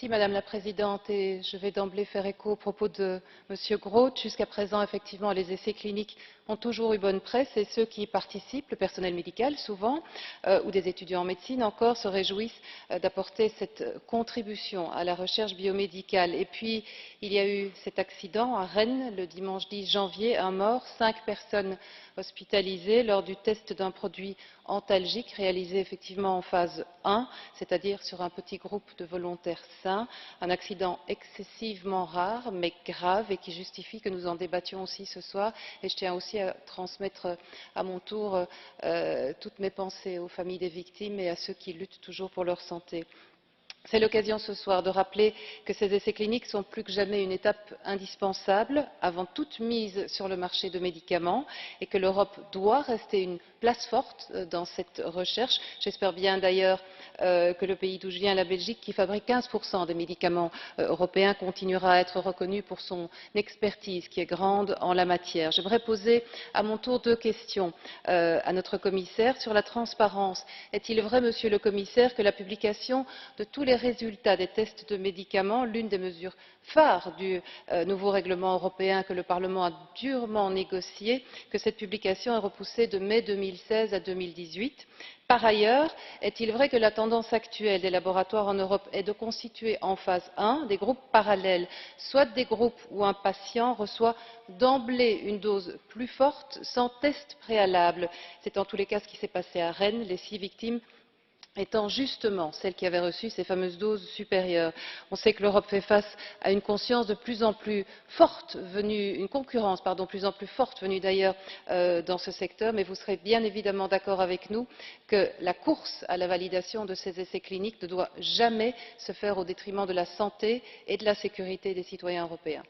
Madame la Présidente, et je vais d'emblée faire écho aux propos de M. Groth. Jusqu'à présent, effectivement, les essais cliniques ont toujours eu bonne presse et ceux qui y participent, le personnel médical souvent, ou des étudiants en médecine encore, se réjouissent d'apporter cette contribution à la recherche biomédicale. Et puis, il y a eu cet accident à Rennes le dimanche 10 janvier, un mort, 5 personnes hospitalisées lors du test d'un produit antalgique réalisé effectivement en phase 1, c'est-à-dire sur un petit groupe de volontaires sains, un accident excessivement rare mais grave et qui justifie que nous en débattions aussi ce soir. Et je tiens aussi à transmettre à mon tour toutes mes pensées aux familles des victimes et à ceux qui luttent toujours pour leur santé. C'est l'occasion ce soir de rappeler que ces essais cliniques sont plus que jamais une étape indispensable avant toute mise sur le marché de médicaments et que l'Europe doit rester une place forte dans cette recherche. J'espère bien d'ailleurs que le pays d'où je viens, la Belgique, qui fabrique 15% des médicaments européens, continuera à être reconnu pour son expertise qui est grande en la matière. J'aimerais poser à mon tour deux questions à notre commissaire sur la transparence. Est-il vrai, Monsieur le Commissaire, que la publication de tous les résultats des tests de médicaments, l'une des mesures phares du nouveau règlement européen que le Parlement a durement négocié, que cette publication est repoussée de mai 2016 à 2018? Par ailleurs, est-il vrai que la tendance actuelle des laboratoires en Europe est de constituer en phase 1 des groupes parallèles, soit des groupes où un patient reçoit d'emblée une dose plus forte sans test préalable? C'est en tous les cas ce qui s'est passé à Rennes, les 6 victimes étant justement celles qui avaient reçu ces fameuses doses supérieures. On sait que l'Europe fait face à une conscience de plus en plus forte venue, une concurrence de plus en plus forte venue d'ailleurs dans ce secteur, mais vous serez bien évidemment d'accord avec nous que la course à la validation de ces essais cliniques ne doit jamais se faire au détriment de la santé et de la sécurité des citoyens européens.